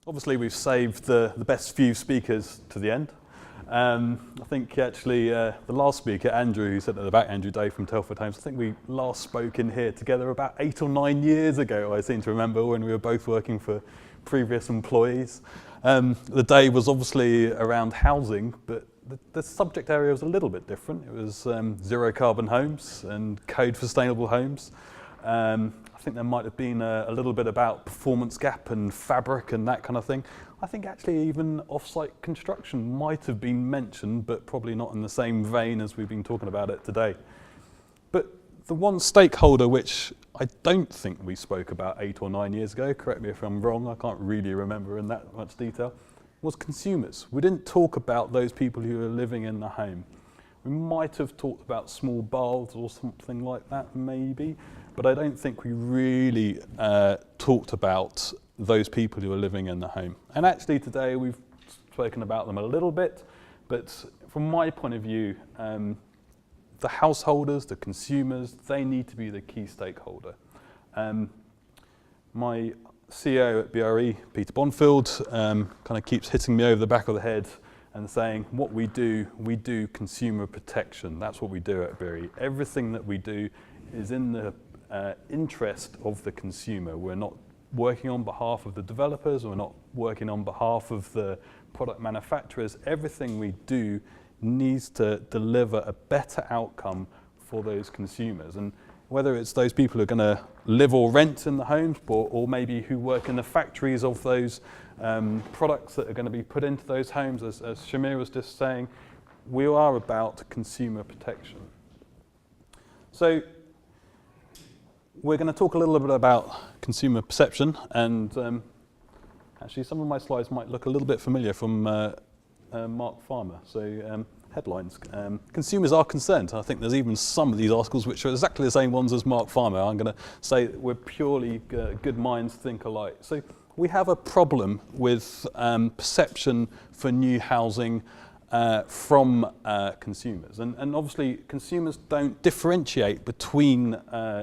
Obviously, we've saved the best few speakers to the end. I think actually the last speaker, Andrew, who sat at the back, Andrew Day from Telford Homes, I think we last spoke in here together about 8 or 9 years ago, I seem to remember, when we were both working for previous employees. The day was obviously around housing, but the subject area was a little bit different. It was zero carbon homes and code for sustainable homes. I think there might have been a little bit about performance gap and fabric and that kind of thing. I think actually even off-site construction might have been mentioned, but probably not in the same vein as we've been talking about it today. But the one stakeholder which I don't think we spoke about 8 or 9 years ago, correct me if I'm wrong, I can't really remember in that much detail, was consumers. We didn't talk about those people who are living in the home. We might have talked about small baths or something like that maybe, but I don't think we really talked about those people who are living in the home. And actually today we've spoken about them a little bit, but from my point of view, the householders, the consumers, they need to be the key stakeholder. My CEO at BRE, Peter Bonfield, kind of keeps hitting me over the back of the head and saying, what we do consumer protection. That's what we do at BRE. Everything that we do is in the interest of the consumer. We're not working on behalf of the developers, we're not working on behalf of the product manufacturers. Everything we do needs to deliver a better outcome for those consumers. And whether it's those people who are going to live or rent in the homes, or maybe who work in the factories of those products that are going to be put into those homes, as Shamir was just saying, we are about consumer protection. So we're going to talk a little bit about consumer perception, and actually some of my slides might look a little bit familiar from Mark Farmer. So headlines. Consumers are concerned. I think there's even some of these articles which are exactly the same ones as Mark Farmer. I'm going to say we're purely good minds think alike. So we have a problem with perception for new housing from consumers. And obviously consumers don't differentiate between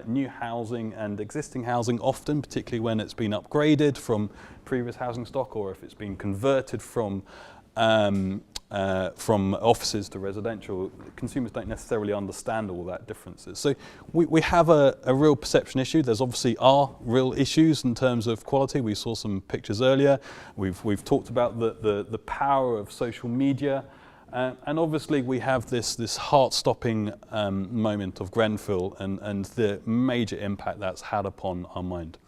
new housing and existing housing often, particularly when it's been upgraded from previous housing stock or if it's been converted from offices to residential. Consumers don't necessarily understand all that differences. So we have a real perception issue. There's obviously are real issues in terms of quality. We saw some pictures earlier. We've talked about the power of social media. And obviously we have this heart-stopping moment of Grenfell and the major impact that's had upon our mind.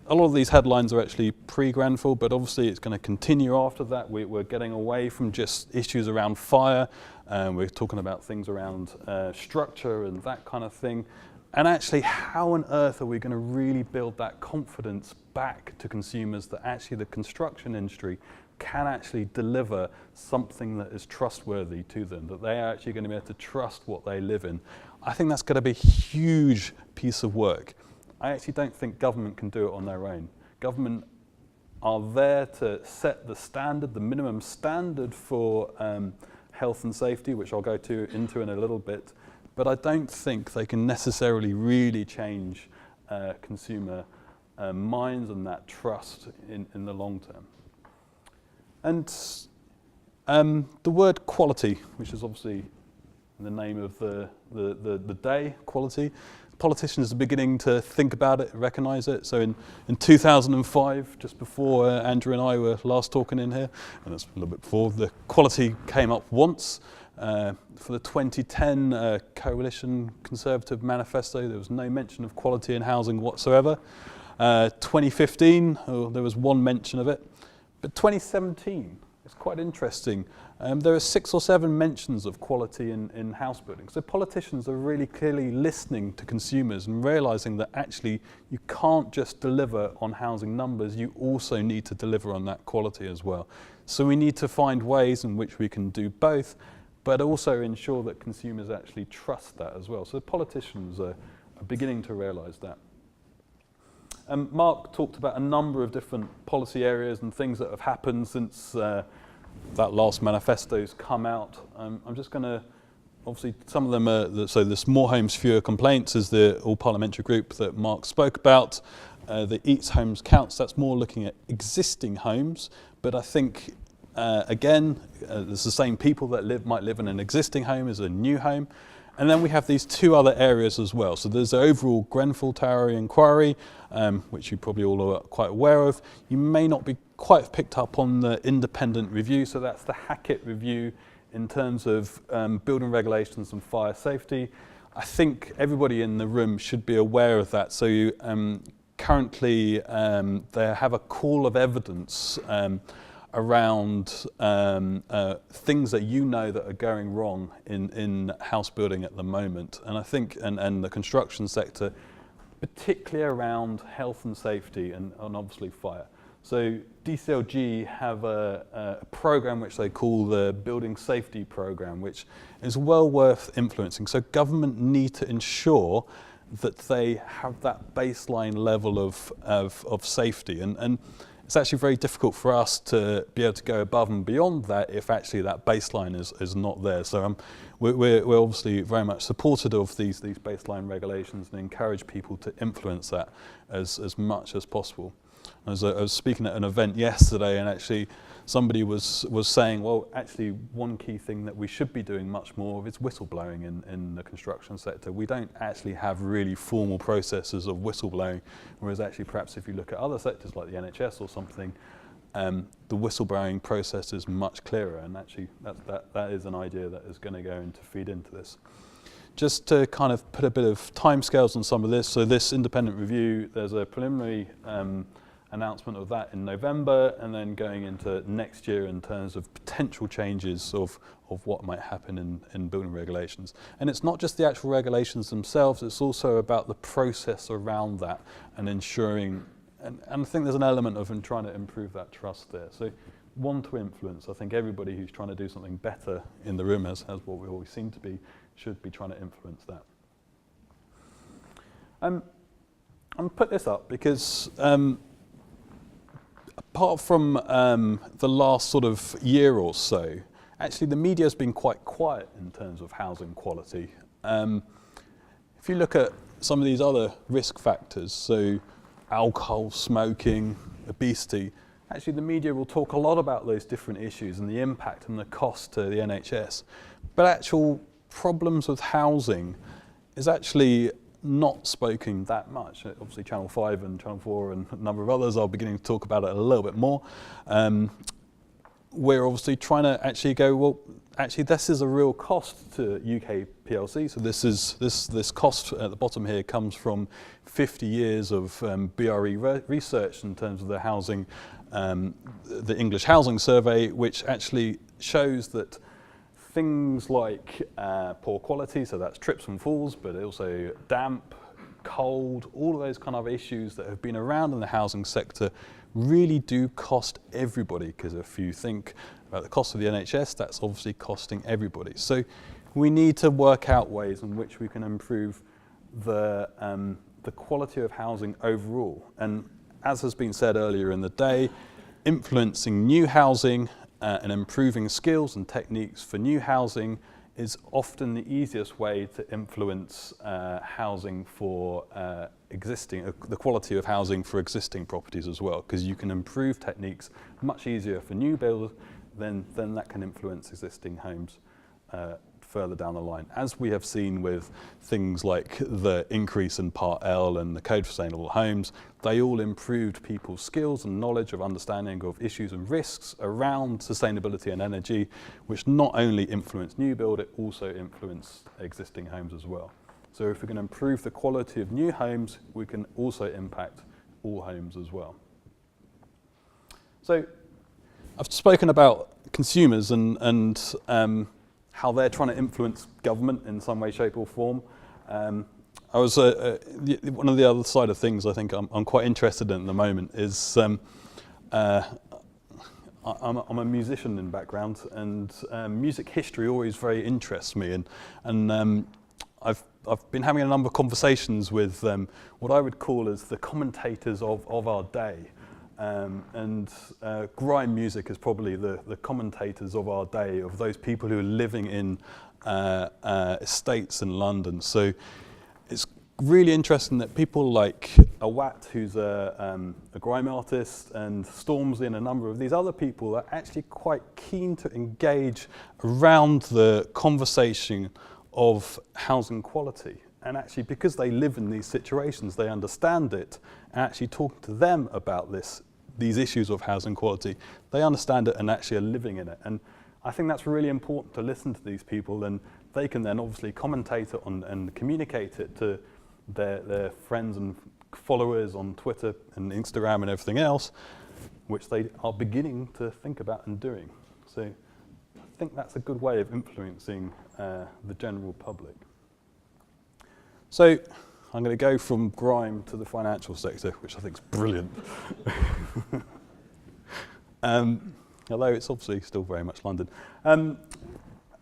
A lot of these headlines are actually pre-Grenfell, but obviously it's going to continue after that. We're getting away from just issues around fire. We're talking about things around structure and that kind of thing. And actually, how on earth are we going to really build that confidence back to consumers that actually the construction industry can actually deliver something that is trustworthy to them, that they are actually going to be able to trust what they live in? I think that's going to be a huge piece of work. I actually don't think government can do it on their own. Government are there to set the standard, the minimum standard for health and safety, which I'll go into in a little bit, but I don't think they can necessarily really change consumer minds and that trust in the long term. And the word quality, which is obviously the name of the day, quality, politicians are beginning to think about it, recognise it. So in 2005, just before Andrew and I were last talking in here, and that's a little bit before, the quality came up once. For the 2010 Coalition Conservative Manifesto, there was no mention of quality in housing whatsoever. 2015, there was one mention of it. But 2017, it's quite interesting. There are 6 or 7 mentions of quality in house building. So politicians are really clearly listening to consumers and realising that actually you can't just deliver on housing numbers, you also need to deliver on that quality as well. So we need to find ways in which we can do both, but also ensure that consumers actually trust that as well. So politicians are beginning to realise that. Mark talked about a number of different policy areas and things that have happened since that last manifesto's come out. I'm just going to obviously some of them are, so this More Homes, Fewer Complaints is the all-parliamentary group that Mark spoke about. The Eats Homes Counts, that's more looking at existing homes, but I think, again, there's the same people that might live in an existing home as a new home. And then we have these two other areas as well. So there's the overall Grenfell Tower inquiry, which you probably all are quite aware of. You may not be quite picked up on the independent review, so that's the Hackett review in terms of building regulations and fire safety. I think everybody in the room should be aware of that. So you, currently they have a call of evidence around things that you know that are going wrong in house building at the moment. And I think, and the construction sector, particularly around health and safety and obviously fire. So DCLG have a program which they call the Building Safety Program, which is well worth influencing. So government need to ensure that they have that baseline level of safety. And it's actually very difficult for us to be able to go above and beyond that if actually that baseline is not there. So we're obviously very much supportive of these baseline regulations and encourage people to influence that as much as possible. I was speaking at an event yesterday, and actually somebody was saying, well, actually one key thing that we should be doing much more of is whistleblowing in the construction sector. We don't actually have really formal processes of whistleblowing, whereas actually perhaps if you look at other sectors like the NHS or something, the whistleblowing process is much clearer, and actually that is an idea that is going to go into feed into this. Just to kind of put a bit of timescales on some of this, so this independent review, there's a preliminary announcement of that in November, and then going into next year in terms of potential changes of what might happen in building regulations. And it's not just the actual regulations themselves, it's also about the process around that and ensuring, and I think there's an element of trying to improve that trust there. So one, to influence. I think everybody who's trying to do something better in the room, as what we always seem to be, should be trying to influence that. I'm put this up because apart from the last sort of year or so, actually the media has been quite quiet in terms of housing quality. If you look at some of these other risk factors, so alcohol, smoking, obesity, actually the media will talk a lot about those different issues and the impact and the cost to the NHS. But actual problems with housing is actually not spoken that much. Obviously Channel 5 and Channel 4 and a number of others are beginning to talk about it a little bit more. We're obviously trying to actually go, well, actually this is a real cost to UK PLC. So this cost at the bottom here comes from 50 years of BRE research in terms of the housing, the English Housing Survey, which actually shows that things like poor quality, so that's trips and falls, but also damp, cold, all of those kind of issues that have been around in the housing sector really do cost everybody, because if you think about the cost of the NHS, that's obviously costing everybody. So we need to work out ways in which we can improve the quality of housing overall. And as has been said earlier in the day, influencing new housing and improving skills and techniques for new housing is often the easiest way to influence housing for the quality of housing for existing properties as well, because you can improve techniques much easier for new builds, then that can influence existing homes further down the line, as we have seen with things like the increase in Part L and the Code for Sustainable Homes. They all improved people's skills and knowledge of understanding of issues and risks around sustainability and energy, which not only influence new build, it also influence existing homes as well. So if we can improve the quality of new homes, we can also impact all homes as well. So I've spoken about consumers and how they're trying to influence government in some way, shape or form. I was one of the other side of things I think I'm quite interested in at the moment is I'm a musician in background, and music history always very interests me, and I've been having a number of conversations with what I would call as the commentators of our day. and grime music is probably the commentators of our day, of those people who are living in estates in London. So it's really interesting that people like Awat, who's a grime artist, and Stormzy and a number of these other people are actually quite keen to engage around the conversation of housing quality. And actually, because they live in these situations, they understand it, and actually talking to them about these issues of housing quality, they understand it and actually are living in it. And I think that's really important, to listen to these people, and they can then obviously commentate it on and communicate it to their friends and followers on Twitter and Instagram and everything else, which they are beginning to think about and doing. So I think that's a good way of influencing the general public. So I'm going to go from grime to the financial sector, which I think is brilliant. Although it's obviously still very much London. Over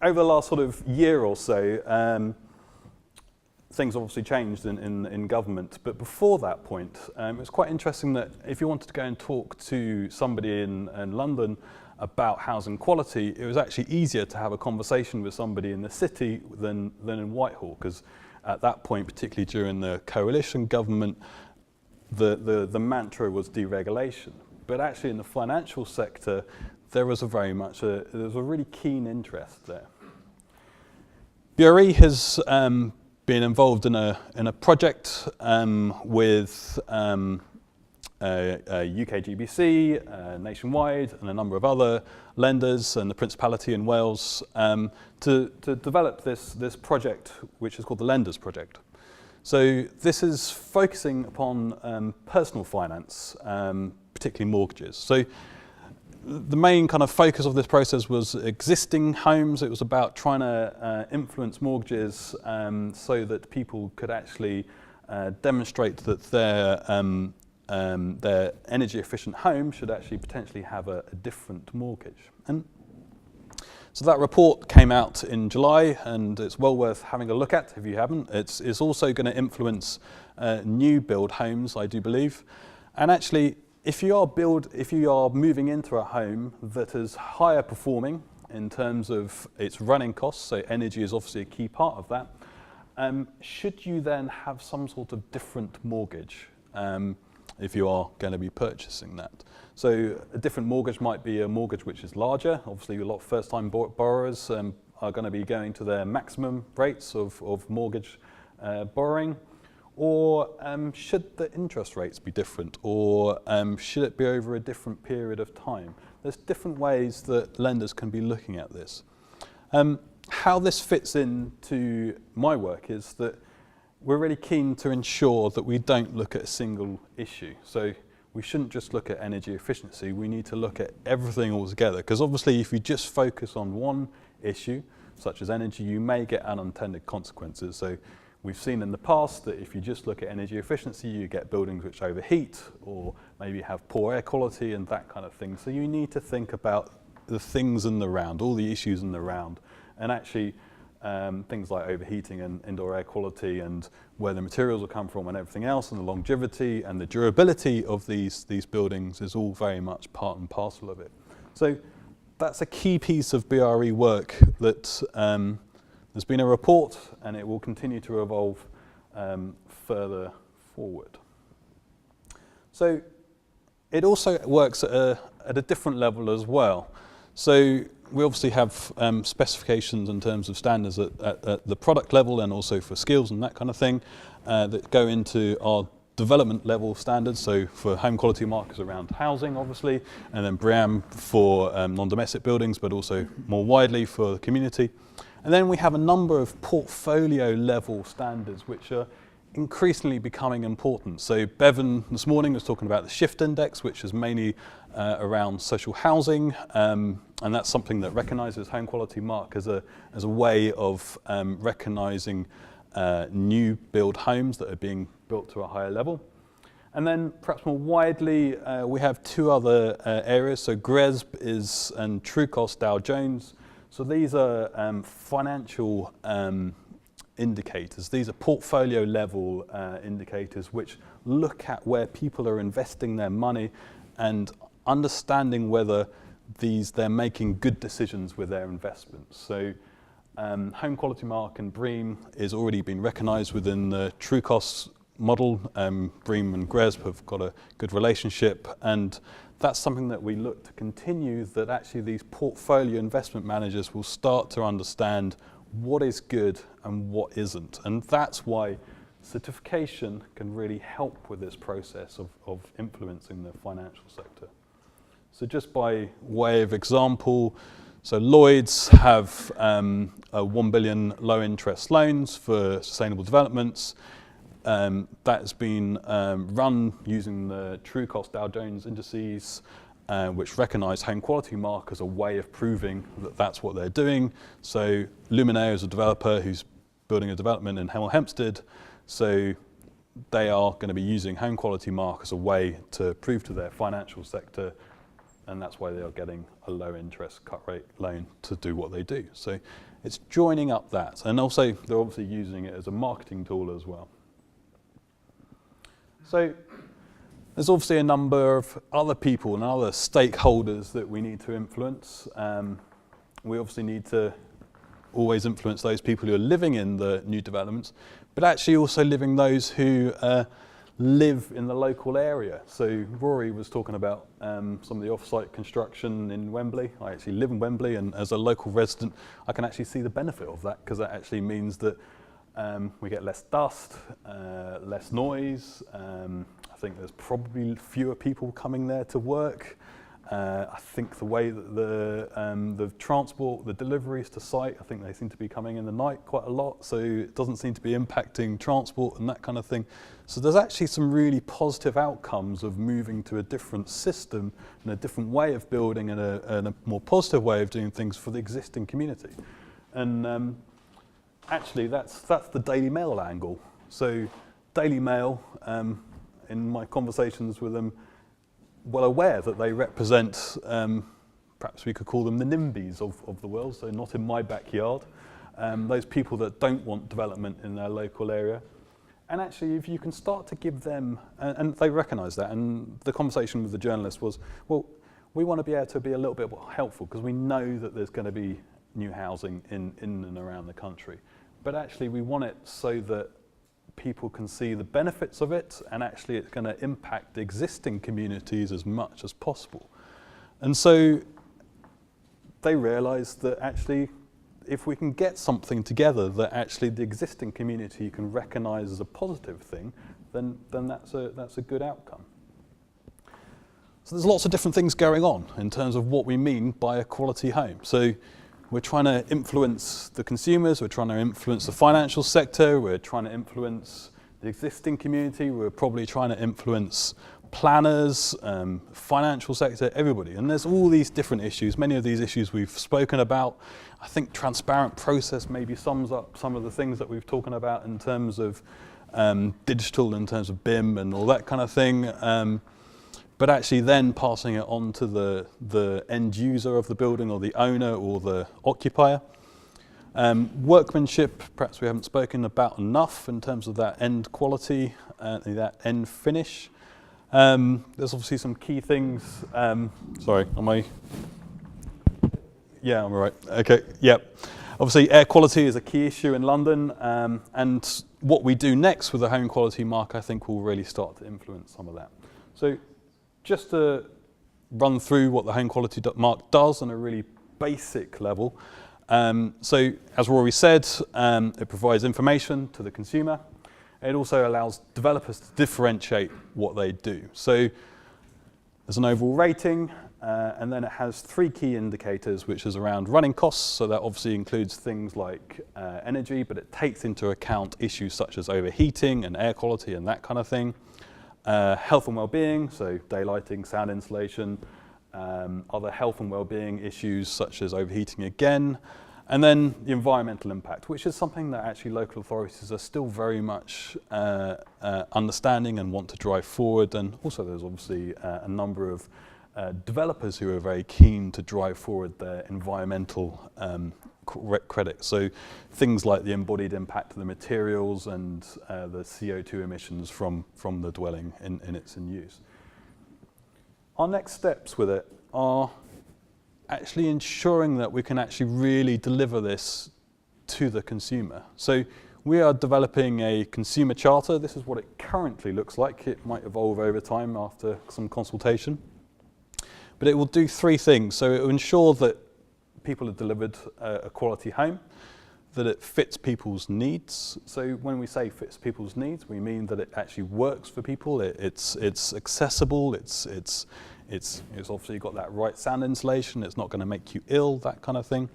the last sort of year or so, things obviously changed in government, but before that point, it was quite interesting that if you wanted to go and talk to somebody in London about housing quality, it was actually easier to have a conversation with somebody in the city than in Whitehall, because at that point, particularly during the coalition government, the mantra was deregulation. But actually in the financial sector, there was there was a really keen interest there. BRE has been involved in a project with UKGBC, Nationwide, and a number of other lenders, and the Principality in Wales, to develop this project, which is called the Lenders Project. So this is focusing upon personal finance, particularly mortgages. So the main kind of focus of this process was existing homes. It was about trying to influence mortgages so that people could actually demonstrate that their energy efficient home should actually potentially have a different mortgage. And so that report came out in July, and it's well worth having a look at if you haven't. It's also going to influence new build homes, I do believe. And actually, if you are moving into a home that is higher performing in terms of its running costs, so energy is obviously a key part of that, should you then have some sort of different mortgage if you are going to be purchasing that? So a different mortgage might be a mortgage which is larger. Obviously, a lot of first-time borrowers are going to be going to their maximum rates of mortgage borrowing. Or should the interest rates be different? Or should it be over a different period of time? There's different ways that lenders can be looking at this. How this fits into my work is that we're really keen to ensure that we don't look at a single issue. So we shouldn't just look at energy efficiency, we need to look at everything all together. Because obviously if you just focus on one issue, such as energy, you may get unintended consequences. So we've seen in the past that if you just look at energy efficiency, you get buildings which overheat or maybe have poor air quality and that kind of thing. So you need to think about the things in the round, all the issues in the round, and actually things like overheating and indoor air quality and where the materials will come from and everything else, and the longevity and the durability of these buildings is all very much part and parcel of it. So that's a key piece of BRE work that there's been a report, and it will continue to evolve further forward. So it also works at a different level as well. So we obviously have specifications in terms of standards at the product level, and also for skills and that kind of thing that go into our development level standards. So for home quality markers around housing, obviously, and then BREEAM for non-domestic buildings, but also more widely for the community. And then we have a number of portfolio level standards which are increasingly becoming important. So Bevan this morning was talking about the shift index, which is mainly around social housing, and that's something that recognises home quality mark as a way of recognising new build homes that are being built to a higher level. And then perhaps more widely, we have two other areas. So GRESB and Trucost Dow Jones. So these are financial indicators. These are portfolio level indicators which look at where people are investing their money and understanding whether they're making good decisions with their investments. So Home Quality Mark and BREEAM is already been recognised within the True Costs model. BREEAM and GRESB have got a good relationship, and that's something that we look to continue, that actually these portfolio investment managers will start to understand what is good and what isn't. And that's why certification can really help with this process of influencing the financial sector. So just by way of example, so Lloyds have a 1 billion low interest loans for sustainable developments. That has been run using the True Cost Dow Jones indices, which recognise Home Quality Mark as a way of proving that that's what they're doing. So Luminaire is a developer who's building a development in Hemel Hempstead. So they are going to be using Home Quality Mark as a way to prove to their financial sector, and that's why they are getting a low interest cut rate loan to do what they do. So it's joining up that, and also they're obviously using it as a marketing tool as well. So there's obviously a number of other people and other stakeholders that we need to influence. We obviously need to always influence those people who are living in the new developments, but actually also living those who live in the local area. So Rory was talking about some of the off-site construction in Wembley. I actually live in Wembley, and as a local resident, I can actually see the benefit of that, because that actually means that we get less dust, less noise. I think there's probably fewer people coming there to work. I think the way that the transport, the deliveries to site, I think they seem to be coming in the night quite a lot, so it doesn't seem to be impacting transport and that kind of thing. So there's actually some really positive outcomes of moving to a different system and a different way of building and a more positive way of doing things for the existing community. And actually that's the Daily Mail angle. So Daily Mail, in my conversations with them, well aware that they represent, perhaps we could call them the NIMBYs of the world, so not in my backyard, those people that don't want development in their local area. And actually, if you can start to give them, and they recognise that, and the conversation with the journalist was, well, we want to be able to be a little bit more helpful, because we know that there's going to be new housing in and around the country. But actually, we want it so that people can see the benefits of it, and actually it's going to impact existing communities as much as possible. And so they realised that actually if we can get something together that actually the existing community can recognise as a positive thing, then that's a good outcome. So there's lots of different things going on in terms of what we mean by a quality home. So we're trying to influence the consumers, we're trying to influence the financial sector, we're trying to influence the existing community, we're probably trying to influence planners, financial sector, everybody. And there's all these different issues. Many of these issues we've spoken about. I think transparent process maybe sums up some of the things that we've talked about in terms of digital, in terms of BIM and all that kind of thing. But actually then passing it on to the end user of the building, or the owner, or the occupier. Workmanship, perhaps we haven't spoken about enough in terms of that end quality, that end finish. There's obviously some key things. Sorry, am I? Yeah, I'm all right. Okay, yep. Obviously air quality is a key issue in London, and what we do next with the Home Quality Mark, I think, will really start to influence some of that. So just to run through what the Home Quality Mark does on a really basic level. So as Rory said, it provides information to the consumer. It also allows developers to differentiate what they do. So there's an overall rating, and then it has 3 key indicators, which is around running costs. So that obviously includes things like energy, but it takes into account issues such as overheating and air quality and that kind of thing. Health and well-being, so daylighting, sound insulation, other health and well-being issues such as overheating again, and then the environmental impact, which is something that actually local authorities are still very much understanding and want to drive forward. And also there's obviously a number of developers who are very keen to drive forward their environmental credit. So things like the embodied impact of the materials and the CO2 emissions from the dwelling in its use. Our next steps with it are actually ensuring that we can actually really deliver this to the consumer. So we are developing a consumer charter. This is what it currently looks like. It might evolve over time after some consultation. But it will do three things. So it will ensure that people are delivered a quality home, that it fits people's needs. So when we say fits people's needs, we mean that it actually works for people. It's accessible. It's obviously got that right sound insulation. It's not going to make you ill, that kind of thing.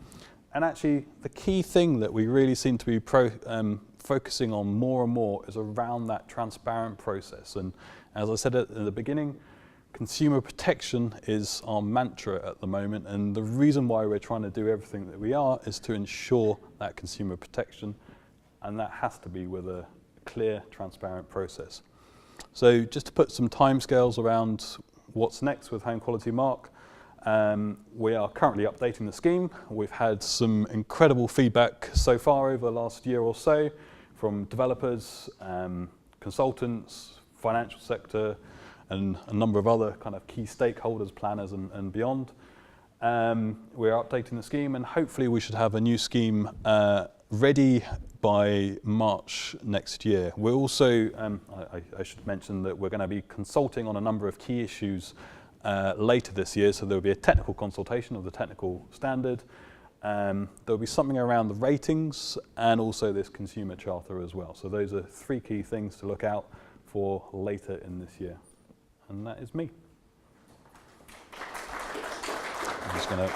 And actually, the key thing that we really seem to be focusing on more and more is around that transparent process. And as I said at the beginning, consumer protection is our mantra at the moment, and the reason why we're trying to do everything that we are is to ensure that consumer protection, and that has to be with a clear, transparent process. So just to put some timescales around what's next with Home Quality Mark, we are currently updating the scheme. We've had some incredible feedback so far over the last year or so from developers, consultants, financial sector, and a number of other kind of key stakeholders, planners and beyond. We're updating the scheme, and hopefully we should have a new scheme ready by March next year. We're also, I should mention that we're going to be consulting on a number of key issues later this year, so there'll be a technical consultation of the technical standard. There'll be something around the ratings and also this consumer charter as well. So those are three key things to look out for later in this year. And that is me. I'm just going to